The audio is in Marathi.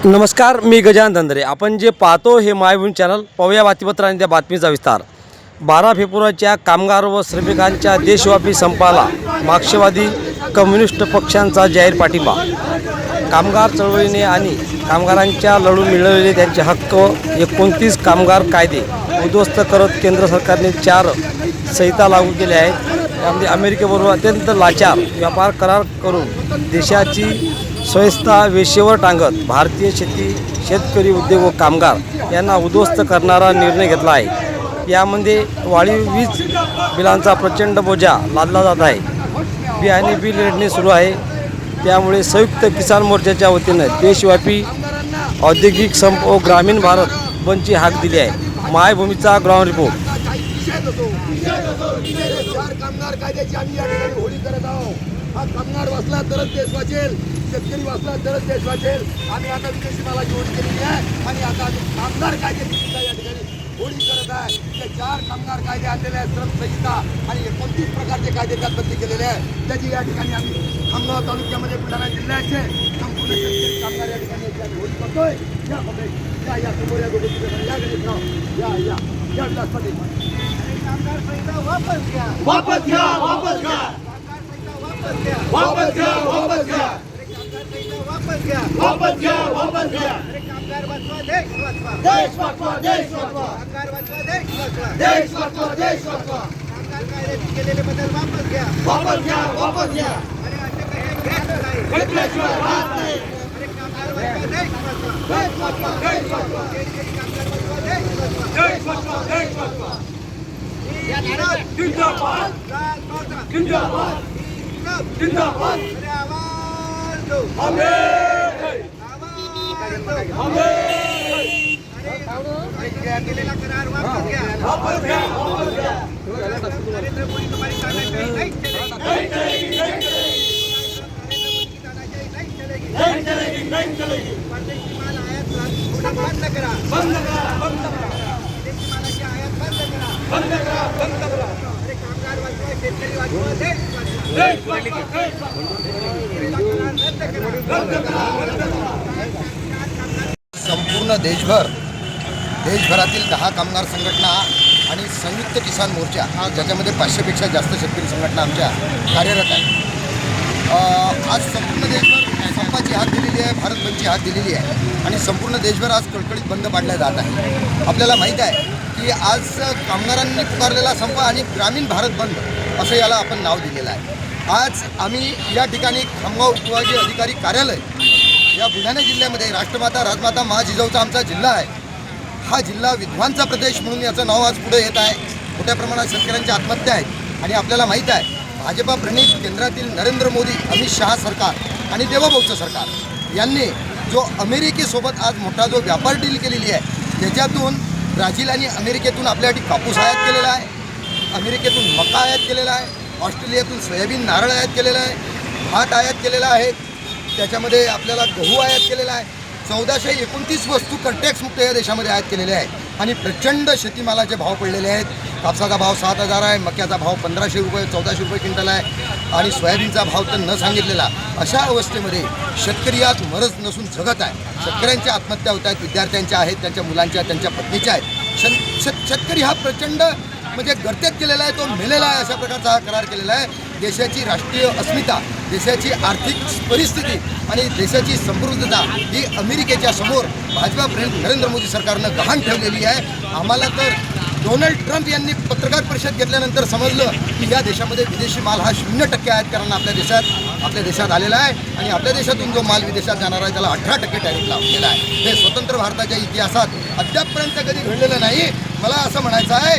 नमस्कार, मी गजानन धंदरे. आपण जे पाहतो हे मायभूमी चॅनल. पाहूया बातमीपत्र आणि त्या बातमीचा विस्तार. 12 फेब्रुवारीच्या कामगार व श्रमिकांच्या देशव्यापी संपाला मार्क्सवादी कम्युनिस्ट पक्षांचा जाहीर पाठिंबा. कामगार चळवळीने आणि कामगारांच्या लढून मिळवलेले त्यांचे हक्क 29 कामगार कायदे उद्ध्वस्त करत केंद्र सरकारने 4 संहिता लागू केल्या आहेत. यामध्ये अमेरिकेबरोबर अत्यंत लाचार व्यापार करार करून देशाची स्वायत्तता वेशीवर टांगत भारतीय शेतकरी उद्योग व कामगार यांना उद्ध्वस्त करणारा निर्णय घेतला आहे. यामध्ये वाढीव वीज बिलांचा प्रचंड बोजा लादला जात आहे. बियाणे बिल रेटणे सुरू आहे. त्यामुळे संयुक्त किसान मोर्चाच्या वतीनं देशव्यापी औद्योगिक संप व ग्रामीण भारत बंदची हाक दिली आहे. मायभूमीचा ग्राउंड रिपोर्ट. कामगार कायद्याची आम्ही या ठिकाणी होळी करत आहोत. हा कामगार वाचला तरच देश वाचेल, शेतकरी वाचला तरच देश वाचेल. आम्ही आता विदेशी मालाची होळी केलेली आहे आणि आता कामगार कायद्याची सुद्धा या ठिकाणी होळी करत आहे. ते 4 कामगार कायदे आणलेले आहेत, श्रम संहिता आणि 29 प्रकारचे कायदे त्यात बंदी केलेले आहेत. त्याची या ठिकाणी आम्ही खामगाव तालुक्यामध्ये बुलढाणा जिल्ह्याचे संपूर्ण शेतकरी कामगार या ठिकाणी होळी करतोय. या समोर या दोघं या गणेशराव या विलासपती कामगार संहिता वापस घ्या, वापस घ्या, वापस घ्या, वापस घ्या, वापस घ्या, वापस घ्या, वापस घ्या, वापस घ्या. कामगार वाचवा, देश वाचवा, देश वाचवा, देश वाचवा. कामगार वाचवा, देश वाचवा, देश वाचवा, देश वाचवा. कामगार कायद्याचे केलेले बदल वापस घ्या, वापस घ्या, वापस घ्या. आणि असे काही घेतल्याशिवाय राहत नाही. कामगार वाचवा, देश वाचवा, देश वाचवा, देश वाचवा. कामगार वाचवा, देश वाचवा, देश वाचवा, देश वाचवा. जिंदाबाद, जिंदाबाद, जिंदाबाद. आवाज दो, हमें केलेला करार वापस घ्या, वापस घ्या, वापस घ्या. नरेंद्र मोदी तुम्हारी तानाशाही नहीं चलेगी, नहीं चलेगी, नहीं चलेगी. नहीं चलेगी, नहीं चलेगी. परदेशी माल आयात बंद करा, बंद करा, बंद करा. विदेशी मालाची आयात बंद करा, बंद करा, बंद करा. अरे कामगार वाचवा, शेतकरी वाचवा, देश वाचवा, देश वाचवा, देश वाचवा. रद्द करा, रद्द करा, रद्द करा. संपूर्ण देशभरातील 10 कामगार संघटना आणि संयुक्त किसान मोर्चा ज्याच्यामध्ये 500पेक्षा जास्त शेतकरी संघटना आमच्या कार्यरत आहेत. आज संपूर्ण देशभर संपाची हाक दिलेली आहे, भारत बंदची हाक दिलेली आहे आणि संपूर्ण देशभर आज कडकडीत बंद पाडला जात आहे. आपल्याला माहीत आहे की आज कामगारांनी पुकारलेला संप आणि ग्रामीण भारत बंद असं याला आपण नाव दिलेलं आहे. आज आम्ही या ठिकाणी खामगाव विभागीय अधिकारी कार्यालय या बुलढाणा जिल्ह्यामध्ये राष्ट्रमाता राजमाता महाजिजाऊचा आमचा जिल्हा आहे. हा जिल्हा विद्वांचा प्रदेश म्हणून याचं नाव आज पुढे येत आहे. मोठ्या प्रमाणात शेतकऱ्यांच्या आत्महत्या आहेत आणि आपल्याला माहीत आहे भाजपा प्रणित केंद्रातील नरेंद्र मोदी, अमित शहा सरकार आणि देवाभाऊचं सरकार यांनी जो अमेरिकेसोबत आज मोठा जो व्यापार डील केलेली आहे त्याच्यातून ब्राझील आणि अमेरिकेतून आपल्यासाठी कापूस आयात केलेला आहे, अमेरिकेतून मका आयात केलेला आहे, ऑस्ट्रेलियातून सोयाबीन नारळ आयात केलेला आहे, भात आयात केलेला आहे, त्याच्यामध्ये आपल्याला गहू आयात केलेला आहे. 1429 वस्तू टॅक्स मुक्त या देशामध्ये आयात केलेले आहेत आणि प्रचंड शेतीमालाचे भाव पडलेले आहेत. कापसाचा भाव 7,000 आहे, मक्याचा भाव 1,500 रुपये 1,400 रुपये क्विंटल आहे आणि सोयाबीनचा भाव तर न सांगितलेला. अशा अवस्थेमध्ये शेतकरी आज मरत नसून जगत आहे. शेतकऱ्यांच्या आत्महत्या होत आहेत, विद्यार्थ्यांच्या आहेत, त्यांच्या मुलांच्या, त्यांच्या पत्नीच्या आहेत. शेतकरी हा प्रचंड म्हणजे गर्तेत केलेला आहे, तो मेलेला आहे. अशा प्रकारचा हा करार केलेला आहे. देशाची राष्ट्रीय अस्मिता, देशाची आर्थिक परिस्थिती आणि देशाची समृद्धता ही अमेरिकेच्या समोर भाजपा प्रणित नरेंद्र मोदी सरकारनं गहाण ठेवलेली आहे. आम्हाला तर डोनाल्ड ट्रम्प यांनी पत्रकार परिषद घेतल्यानंतर समजलं की या देशामध्ये विदेशी माल हा 0% आयातकरण आपल्या देशात आलेला आहे आणि आपल्या देशातून जो माल विदेशात जाणार आहे त्याला 18% टॅरिफ लावलेला आहे. हे स्वतंत्र भारताच्या इतिहासात अद्यापपर्यंत कधी घडलेलं नाही. मला असं म्हणायचं आहे